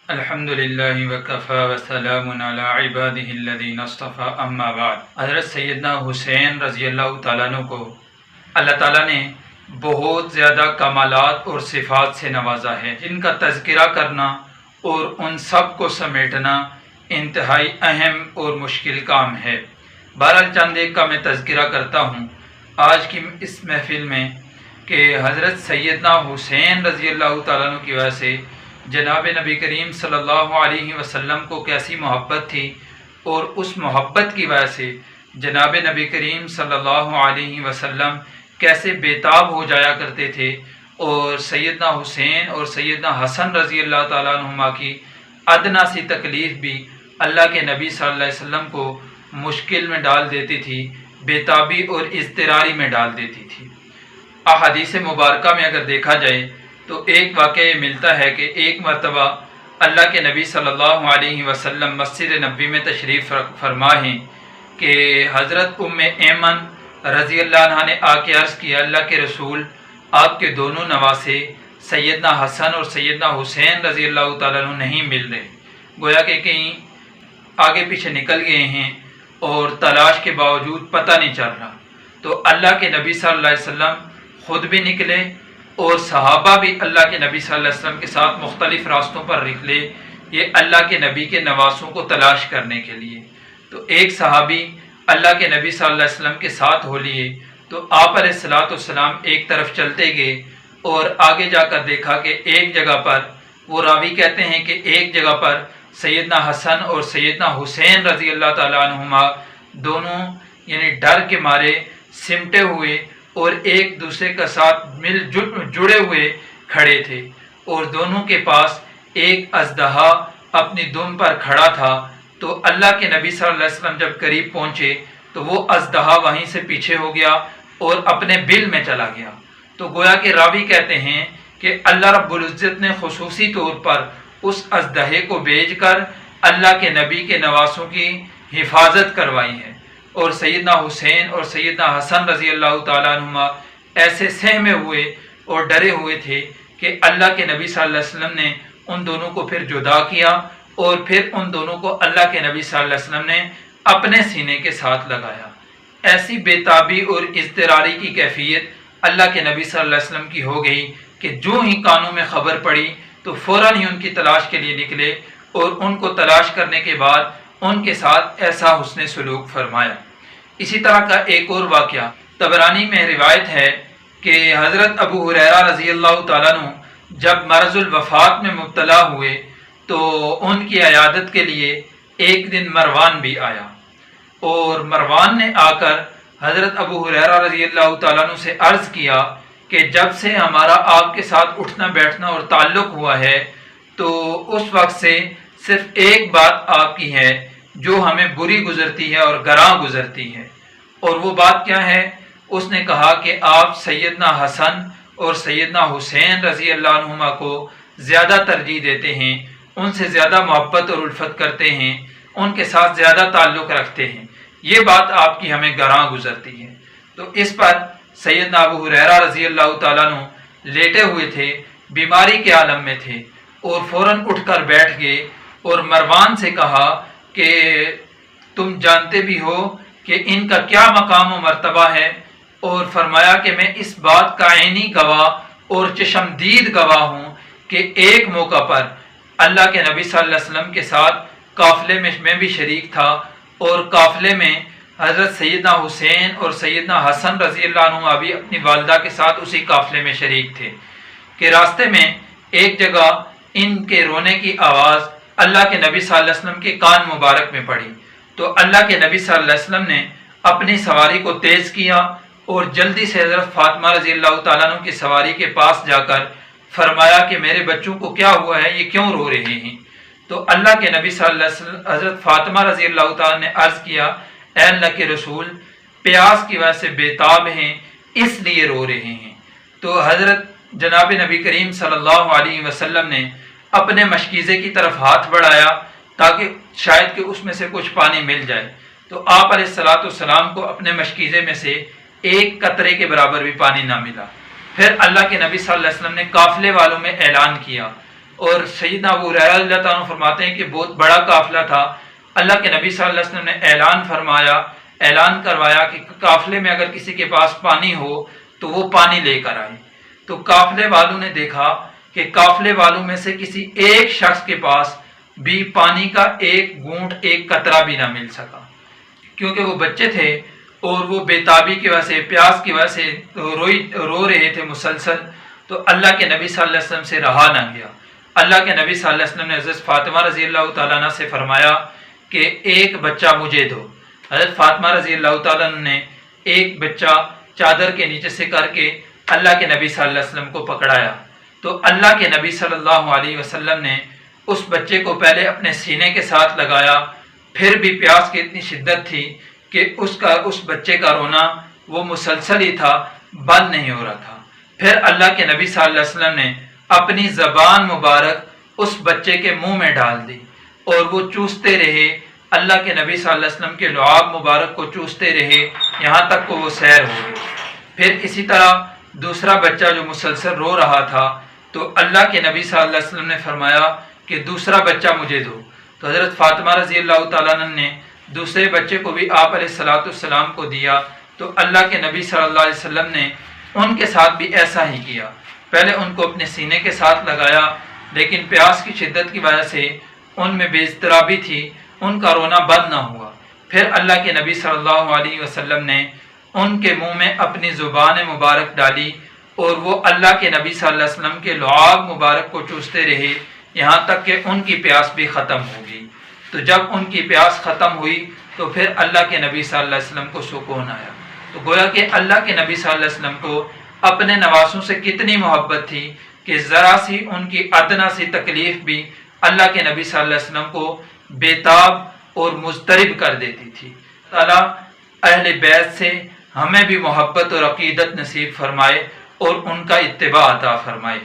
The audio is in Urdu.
الحمدللہ وکفی وسلام علی عبادہ الذین اصطفی اما بعد۔ حضرت سیدنا حسین رضی اللہ تعالیٰ عنہ کو اللہ تعالیٰ نے بہت زیادہ کمالات اور صفات سے نوازا ہے، جن کا تذکرہ کرنا اور ان سب کو سمیٹنا انتہائی اہم اور مشکل کام ہے۔ بہرحال چند ایک کا میں تذکرہ کرتا ہوں آج کی اس محفل میں کہ حضرت سیدنا حسین رضی اللہ تعالیٰ عنہ کی وجہ سے جناب نبی کریم صلی اللہ علیہ وسلم کو کیسی محبت تھی، اور اس محبت کی وجہ سے جناب نبی کریم صلی اللہ علیہ وسلم کیسے بےتاب ہو جایا کرتے تھے، اور سیدنا حسین اور سیدنا حسن رضی اللہ تعالیٰ عنہما کی ادنا سی تکلیف بھی اللہ کے نبی صلی اللہ علیہ وسلم کو مشکل میں ڈال دیتی تھی، بےتابی اور اضطراری میں ڈال دیتی تھی۔ احادیث مبارکہ میں اگر دیکھا جائے تو ایک واقعہ یہ ملتا ہے کہ ایک مرتبہ اللہ کے نبی صلی اللہ علیہ وسلم مسجد نبوی میں تشریف فرما ہیں کہ حضرت ام ایمن رضی اللہ عنہ نے آ کے عرض کیا، اللہ کے رسول، آپ کے دونوں نواسے سیدنا حسن اور سیدنا حسین رضی اللہ تعالیٰ عنہ نہیں مل رہے، گویا کہ کہیں آگے پیچھے نکل گئے ہیں اور تلاش کے باوجود پتہ نہیں چل رہا۔ تو اللہ کے نبی صلی اللہ علیہ وسلم خود بھی نکلے اور صحابہ بھی اللہ کے نبی صلی اللہ علیہ وسلم کے ساتھ مختلف راستوں پر نکلے، یہ اللہ کے نبی کے نواسوں کو تلاش کرنے کے لیے۔ تو ایک صحابی اللہ کے نبی صلی اللہ علیہ وسلم کے ساتھ ہو لیے، تو آپ علیہ الصلوۃ والسلام ایک طرف چلتے گئے اور آگے جا کر دیکھا کہ ایک جگہ پر، وہ راوی کہتے ہیں کہ ایک جگہ پر سیدنا حسن اور سیدنا حسین رضی اللہ تعالیٰ عنہما دونوں یعنی ڈر کے مارے سمٹے ہوئے اور ایک دوسرے کے ساتھ جڑے ہوئے کھڑے تھے، اور دونوں کے پاس ایک اژدہا اپنی دم پر کھڑا تھا۔ تو اللہ کے نبی صلی اللہ علیہ وسلم جب قریب پہنچے تو وہ اژدہا وہیں سے پیچھے ہو گیا اور اپنے بل میں چلا گیا۔ تو گویا کہ راوی کہتے ہیں کہ اللہ رب العزت نے خصوصی طور پر اس اژدہے کو بھیج کر اللہ کے نبی کے نواسوں کی حفاظت کروائی ہے، اور سیدنا حسین اور سیدنا حسن رضی اللہ تعالیٰ عنہما ایسے سہمے ہوئے اور ڈرے ہوئے تھے کہ اللہ کے نبی صلی اللہ علیہ وسلم نے ان دونوں کو پھر جدا کیا، اور پھر ان دونوں کو اللہ کے نبی صلی اللہ علیہ وسلم نے اپنے سینے کے ساتھ لگایا۔ ایسی بےتابی اور اضطراری کی کیفیت اللہ کے نبی صلی اللہ علیہ وسلم کی ہو گئی کہ جو ہی کانوں میں خبر پڑی تو فوراً ہی ان کی تلاش کے لیے نکلے، اور ان کو تلاش کرنے کے بعد ان کے ساتھ ایسا حسن سلوک فرمایا۔ اسی طرح کا ایک اور واقعہ طبرانی میں روایت ہے کہ حضرت ابو ہریرہ رضی اللہ تعالیٰ عنہ جب مرض الوفات میں مبتلا ہوئے تو ان کی عیادت کے لیے ایک دن مروان بھی آیا، اور مروان نے آ کر حضرت ابو ہریرہ رضی اللہ تعالیٰ عنہ سے عرض کیا کہ جب سے ہمارا آپ کے ساتھ اٹھنا بیٹھنا اور تعلق ہوا ہے تو اس وقت سے صرف ایک بات آپ کی ہے جو ہمیں بری گزرتی ہے اور گراں گزرتی ہے، اور وہ بات کیا ہے؟ اس نے کہا کہ آپ سیدنا حسن اور سیدنا حسین رضی اللہ عنہما کو زیادہ ترجیح دیتے ہیں، ان سے زیادہ محبت اور الفت کرتے ہیں، ان کے ساتھ زیادہ تعلق رکھتے ہیں، یہ بات آپ کی ہمیں گراں گزرتی ہے۔ تو اس پر سیدنا ابو ہریرہ رضی اللہ تعالیٰ عنہ لیٹے ہوئے تھے، بیماری کے عالم میں تھے، اور فوراً اٹھ کر بیٹھ گئے اور مروان سے کہا کہ تم جانتے بھی ہو کہ ان کا کیا مقام و مرتبہ ہے، اور فرمایا کہ میں اس بات کا عینی گواہ اور چشمدید گواہ ہوں کہ ایک موقع پر اللہ کے نبی صلی اللہ علیہ وسلم کے ساتھ قافلے میں بھی شریک تھا، اور قافلے میں حضرت سیدنا حسین اور سیدنا حسن رضی اللہ عنہ بھی اپنی والدہ کے ساتھ اسی قافلے میں شریک تھے کہ راستے میں ایک جگہ ان کے رونے کی آواز اللہ کے نبی صلی اللہ علیہ وسلم کے کان مبارک میں پڑی۔ تو اللہ کے نبی صلی اللہ علیہ وسلم نے اپنی سواری کو تیز کیا اور جلدی سے حضرت فاطمہ رضی اللہ تعالیٰ عنہ کی سواری کے پاس جا کر فرمایا کہ میرے بچوں کو کیا ہوا ہے، یہ کیوں رو رہے ہیں؟ تو اللہ کے نبی صلی اللہ علیہ وسلم حضرت فاطمہ رضی اللہ تعالیٰ نے عرض کیا، اے اللہ کے رسول، پیاس کی وجہ سے بےتاب ہیں، اس لیے رو رہے ہیں۔ تو حضرت جناب نبی کریم صلی اللہ علیہ وسلم نے اپنے مشکیزے کی طرف ہاتھ بڑھایا تاکہ شاید کہ اس میں سے کچھ پانی مل جائے، تو آپ علیہ الصلوۃ والسلام کو اپنے مشکیزے میں سے ایک قطرے کے برابر بھی پانی نہ ملا۔ پھر اللہ کے نبی صلی اللہ علیہ وسلم نے قافلے والوں میں اعلان کیا اور سیدنا ابو ہریرہ رضی اللہ تعالیٰ عنہ فرماتے ہیں کہ بہت بڑا قافلہ تھا، اللہ کے نبی صلی اللہ علیہ وسلم نے اعلان کروایا کہ قافلے میں اگر کسی کے پاس پانی ہو تو وہ پانی لے کر آئے۔ تو قافلے والوں نے دیکھا کہ قافلے والوں میں سے کسی ایک شخص کے پاس بھی پانی کا ایک گھونٹ، ایک قطرہ بھی نہ مل سکا، کیونکہ وہ بچے تھے اور وہ بے تابی کی وجہ سے، پیاس کی وجہ سے رو رہے تھے مسلسل۔ تو اللہ کے نبی صلی اللہ علیہ وسلم سے رہا نہ گیا۔ اللہ کے نبی صلی اللہ علیہ وسلم نے حضرت فاطمہ رضی اللہ تعالیٰ عنہ سے فرمایا کہ ایک بچہ مجھے دو۔ حضرت فاطمہ رضی اللہ تعالیٰ عنہ نے ایک بچہ چادر کے نیچے سے کر کے اللہ کے نبی صلی اللہ علیہ وسلم کو پکڑایا، تو اللہ کے نبی صلی اللہ علیہ وسلم نے اس بچے کو پہلے اپنے سینے کے ساتھ لگایا، پھر بھی پیاس کی اتنی شدت تھی کہ اس بچے کا رونا وہ مسلسل ہی تھا، بند نہیں ہو رہا تھا۔ پھر اللہ کے نبی صلی اللہ علیہ وسلم نے اپنی زبان مبارک اس بچے کے منہ میں ڈال دی اور وہ چوستے رہے، اللہ کے نبی صلی اللہ علیہ وسلم کے لعاب مبارک کو چوستے رہے یہاں تک کہ وہ سیر ہو گئی۔ پھر اسی طرح دوسرا بچہ جو مسلسل رو رہا تھا، تو اللہ کے نبی صلی اللہ علیہ وسلم نے فرمایا کہ دوسرا بچہ مجھے دو۔ تو حضرت فاطمہ رضی اللہ تعالیٰ عنہ نے دوسرے بچے کو بھی آپ علیہ السلام کو دیا، تو اللہ کے نبی صلی اللہ علیہ وسلم نے ان کے ساتھ بھی ایسا ہی کیا، پہلے ان کو اپنے سینے کے ساتھ لگایا، لیکن پیاس کی شدت کی وجہ سے ان میں بے اضطرابی تھی، ان کا رونا بند نہ ہوا۔ پھر اللہ کے نبی صلی اللہ علیہ وسلم نے ان کے منہ میں اپنی زبان مبارک ڈالی اور وہ اللہ کے نبی صلی اللہ علیہ وسلم کے لعاب مبارک کو چوستے رہے یہاں تک کہ ان کی پیاس بھی ختم ہو گئی۔ تو جب ان کی پیاس ختم ہوئی تو پھر اللہ کے نبی صلی اللہ علیہ وسلم کو سکون آیا۔ تو گویا کہ اللہ کے نبی صلی اللہ علیہ وسلم کو اپنے نواسوں سے کتنی محبت تھی کہ ذرا سی ان کی ادنا سی تکلیف بھی اللہ کے نبی صلی اللہ علیہ وسلم کو بے تاب اور مضطرب کر دیتی تھی۔ تعالیٰ اہل بیت سے ہمیں بھی محبت اور عقیدت نصیب فرمائے اور ان کا اتباع عطا فرمائے۔